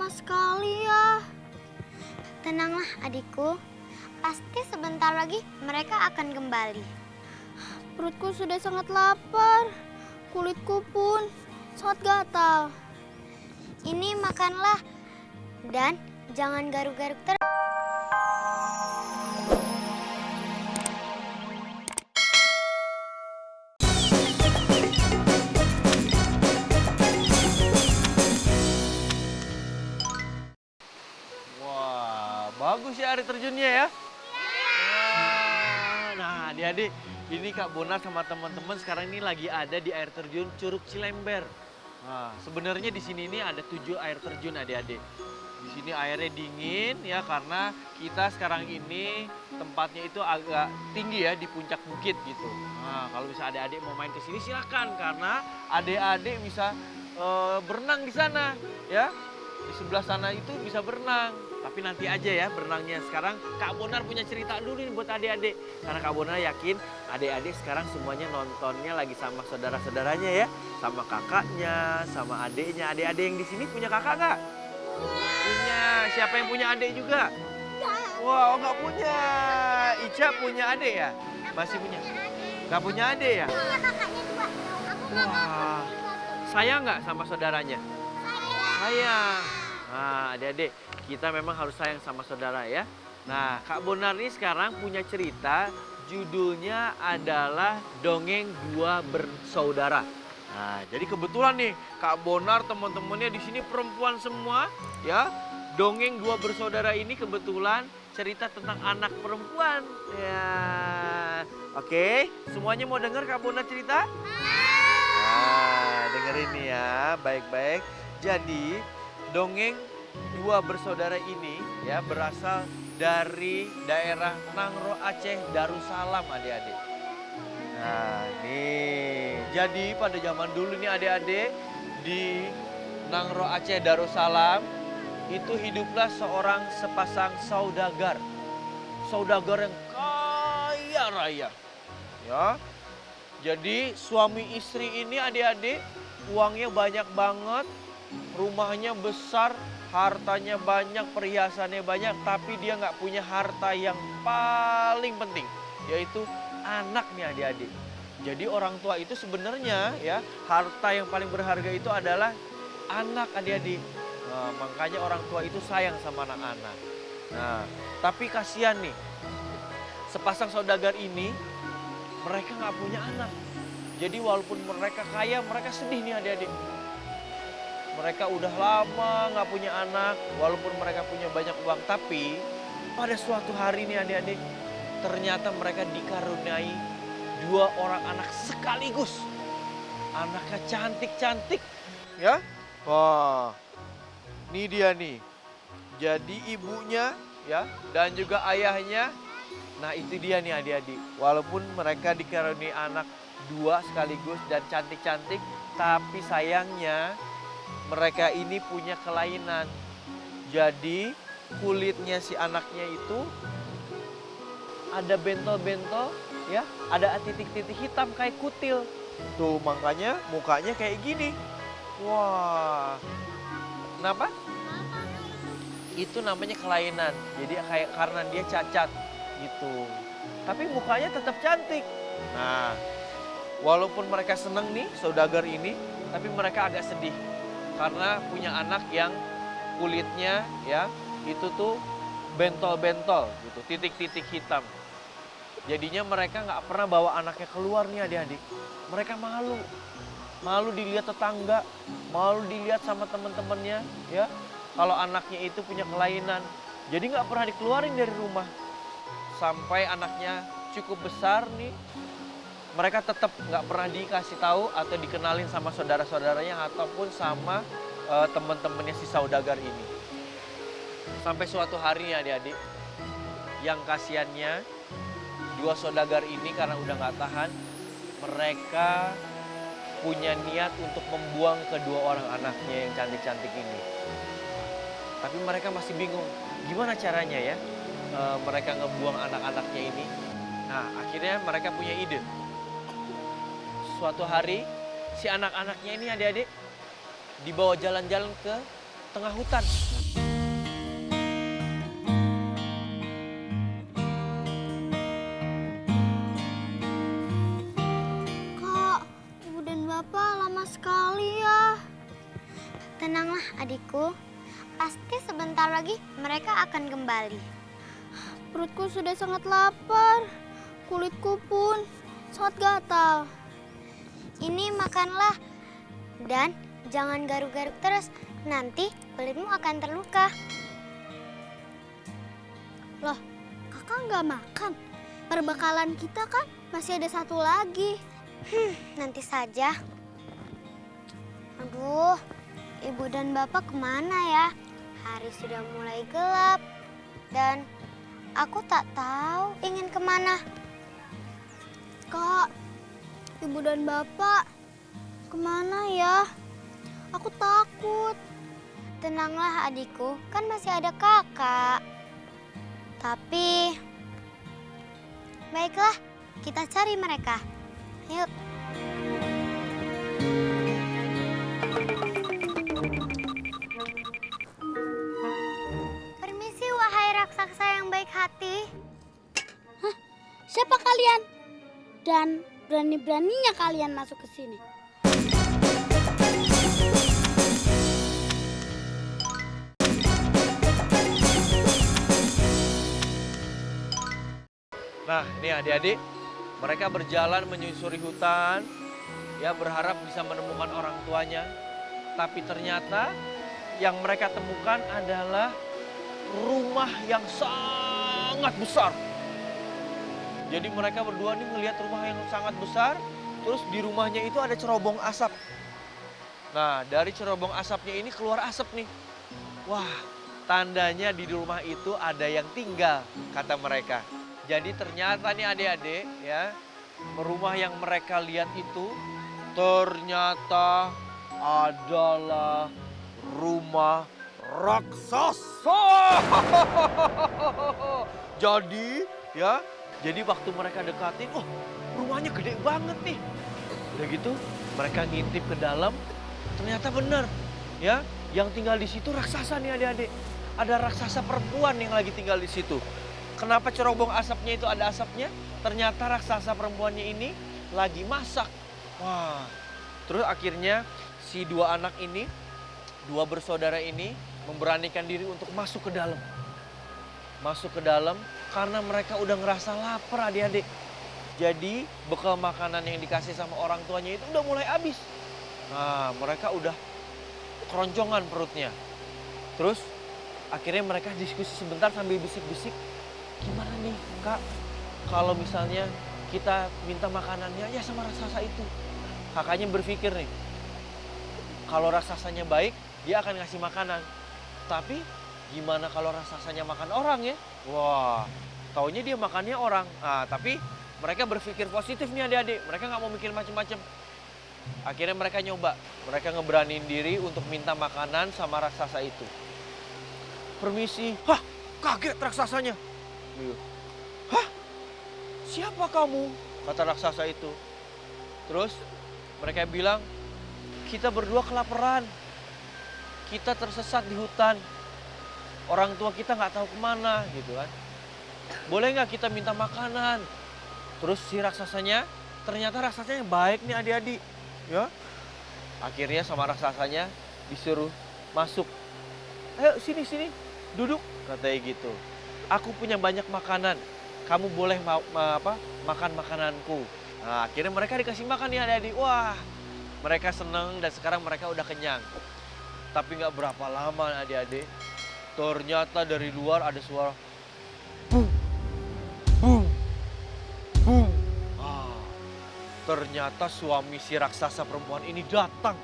lama sekali ya. Tenanglah adikku, pasti sebentar lagi mereka akan kembali. Perutku sudah sangat lapar, kulitku pun sangat gatal. Ini makanlah dan jangan garuk-garuk terus. Wah, bagus ya air terjunnya ya. Wah, nah adik-adik, ini Kak Bonar sama teman-teman sekarang ini lagi ada di air terjun Curug Cilember. Nah, sebenarnya di sini ini ada 7 air terjun adik-adik. Di sini airnya dingin ya karena kita sekarang ini tempatnya itu agak tinggi ya di puncak bukit gitu. Nah, kalau bisa adik-adik mau main ke sini silakan karena adik-adik bisa berenang di sana ya. Di sebelah sana itu bisa berenang. Tapi nanti aja ya berenangnya. Sekarang Kak Bonar punya cerita dulu nih buat adik-adik. Karena Kak Bonar yakin adik-adik sekarang semuanya nontonnya lagi sama saudara-saudaranya ya. Sama kakaknya, sama adiknya. Adik-adik yang di sini punya kakak nggak? Punya. Siapa yang punya adik juga? Wah, nggak punya. Ica punya adik ya? Masih punya? Nggak punya adik ya? Wah, sayang nggak sama saudaranya? Sayang. Nah, adik-adik, kita memang harus sayang sama saudara ya. Nah, Kak Bonar ini sekarang punya cerita, judulnya adalah Dongeng Dua Bersaudara. Nah, jadi kebetulan nih, Kak Bonar teman-temannya di sini perempuan semua ya. Dongeng Dua Bersaudara ini kebetulan cerita tentang anak perempuan. Ya. Oke, semuanya mau dengar Kak Bonar cerita? Nah, dengerin nih ya, baik-baik. Jadi, dongeng Dua Bersaudara ini ya berasal dari daerah Nangro Aceh Darussalam adik-adik. Nah, nih. Jadi pada zaman dulu nih adik-adik di Nangro Aceh Darussalam itu hiduplah seorang sepasang saudagar. Saudagar yang kaya raya. Ya. Jadi suami istri ini adik-adik uangnya banyak banget. Rumahnya besar, hartanya banyak, perhiasannya banyak, tapi dia nggak punya harta yang paling penting, yaitu anak nih adik-adik. Jadi orang tua itu sebenarnya ya, harta yang paling berharga itu adalah anak adik-adik. Nah, makanya orang tua itu sayang sama anak-anak. Nah, tapi kasihan nih, sepasang saudagar ini, mereka nggak punya anak. Jadi walaupun mereka kaya, mereka sedih nih adik-adik. Mereka udah lama nggak punya anak, walaupun mereka punya banyak uang. Tapi pada suatu hari nih adik-adik, ternyata mereka dikaruniai 2 orang anak sekaligus. Anaknya cantik-cantik ya. Wah, ini dia nih. Jadi ibunya ya dan juga ayahnya. Nah itu dia nih adik-adik. Walaupun mereka dikaruniai anak 2 sekaligus dan cantik-cantik, tapi sayangnya mereka ini punya kelainan. Jadi kulitnya si anaknya itu ada bentol-bentol ya, ada titik-titik hitam kayak kutil. Tuh makanya mukanya kayak gini. Wah. Kenapa? Itu namanya kelainan. Jadi kayak karena dia cacat gitu. Tapi mukanya tetap cantik. Nah, walaupun mereka seneng nih saudagar ini, tapi mereka agak sedih. Karena punya anak yang kulitnya ya itu tuh bentol-bentol gitu, titik-titik hitam. Jadinya mereka nggak pernah bawa anaknya keluar nih adik-adik. Mereka malu, malu dilihat tetangga, malu dilihat sama teman-temannya ya. Kalau anaknya itu punya kelainan, jadi nggak pernah dikeluarin dari rumah. Sampai anaknya cukup besar nih, mereka tetap nggak pernah dikasih tahu atau dikenalin sama saudara-saudaranya ataupun sama teman-temannya si saudagar ini. Sampai suatu hari ya adik-adik, yang kasihannya 2 saudagar ini karena udah nggak tahan, mereka punya niat untuk membuang kedua orang anaknya yang cantik-cantik ini. Tapi mereka masih bingung, gimana caranya ya mereka ngebuang anak-anaknya ini. Nah akhirnya mereka punya ide. Suatu hari si anak-anaknya ini adik-adik dibawa jalan-jalan ke tengah hutan. Kak, Ibu dan Bapak lama sekali ya. Tenanglah adikku, pasti sebentar lagi mereka akan kembali. Perutku sudah sangat lapar, kulitku pun sangat gatal. Ini makanlah dan jangan garuk-garuk terus, nanti kulitmu akan terluka. Loh, kakak nggak makan? Perbekalan kita kan masih ada satu lagi. Nanti saja. Aduh, ibu dan bapak kemana ya? Hari sudah mulai gelap dan aku tak tahu ingin kemana. Kak, ibu dan bapak kemana ya? Aku takut. Tenanglah adikku, kan masih ada kakak. Tapi, baiklah, kita cari mereka. Yuk. Permisi wahai raksasa yang baik hati. Siapa kalian? Dan berani-beraninya kalian masuk ke sini. Nah, nih adik-adik, mereka berjalan menyusuri hutan, ya berharap bisa menemukan orang tuanya. Tapi ternyata yang mereka temukan adalah rumah yang sangat besar. Jadi mereka berdua nih ngelihat rumah yang sangat besar, terus di rumahnya itu ada cerobong asap. Nah, dari cerobong asapnya ini keluar asap nih. Wah, tandanya di rumah itu ada yang tinggal, kata mereka. Jadi ternyata nih adik-adik ya, rumah yang mereka lihat itu ternyata adalah rumah raksasa. Jadi ya, jadi waktu mereka dekatin, oh rumahnya gede banget nih. Udah gitu mereka ngintip ke dalam, ternyata benar ya, yang tinggal di situ raksasa nih adik-adik. Ada raksasa perempuan yang lagi tinggal di situ. Kenapa cerobong asapnya itu ada asapnya? Ternyata raksasa perempuannya ini lagi masak. Wah, terus akhirnya si dua anak ini, dua bersaudara ini memberanikan diri untuk masuk ke dalam. Masuk ke dalam karena mereka udah ngerasa lapar adik-adik. Jadi bekal makanan yang dikasih sama orang tuanya itu udah mulai habis. Nah, mereka udah keroncongan perutnya. Terus akhirnya mereka diskusi sebentar sambil bisik-bisik. Gimana nih kak, kalau misalnya kita minta makanannya ya sama raksasa itu. Kakaknya berpikir nih, kalau raksasanya baik, dia akan ngasih makanan. Tapi gimana kalau raksasanya makan orang ya? Wah, taunya dia makannya orang. Nah, tapi mereka berpikir positif nih adik-adik. Mereka nggak mau mikir macam-macam. Akhirnya mereka nyoba. Mereka ngeberaniin diri untuk minta makanan sama raksasa itu. Permisi. Hah, kaget raksasanya. Hah? Siapa kamu? Kata raksasa itu. Terus mereka bilang, kita berdua kelaparan. Kita tersesat di hutan. Orang tua kita nggak tahu kemana gitu kan. Boleh nggak kita minta makanan? Terus si raksasanya, ternyata raksasanya baik nih adik-adik. Ya. Akhirnya sama raksasanya disuruh masuk. Ayo sini, duduk, katanya gitu. Aku punya banyak makanan, kamu boleh makan makananku. Nah, akhirnya mereka dikasih makan nih adik-adik. Wah, mereka seneng dan sekarang mereka udah kenyang. Tapi nggak berapa lama adik-adik, ternyata dari luar ada suara bung, bung, bung. Ah, ternyata suami si raksasa perempuan ini datang.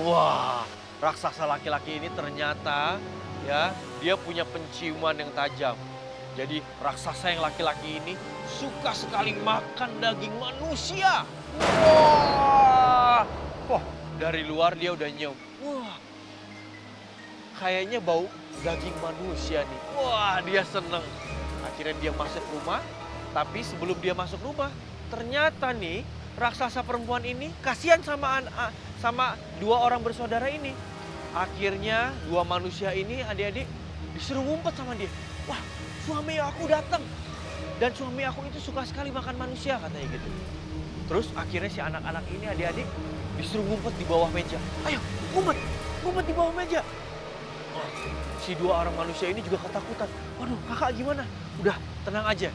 Wah. Raksasa laki-laki ini ternyata ya dia punya penciuman yang tajam. Jadi raksasa yang laki-laki ini suka sekali makan daging manusia. Wah, dari luar dia udah nyium. Wah, kayaknya bau daging manusia nih. Wah, dia seneng. Akhirnya dia masuk rumah. Tapi sebelum dia masuk rumah, ternyata nih raksasa perempuan ini kasihan sama sama dua orang bersaudara ini. Akhirnya dua manusia ini adik-adik disuruh ngumpet sama dia. Wah, suami aku datang. Dan suami aku itu suka sekali makan manusia katanya gitu. Terus akhirnya si anak-anak ini adik-adik disuruh ngumpet di bawah meja. Ayo, ngumpet, ngumpet di bawah meja. Oh, si dua orang manusia ini juga ketakutan. Waduh, kakak gimana? Udah, tenang aja.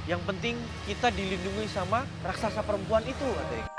Yang penting kita dilindungi sama raksasa perempuan itu katanya.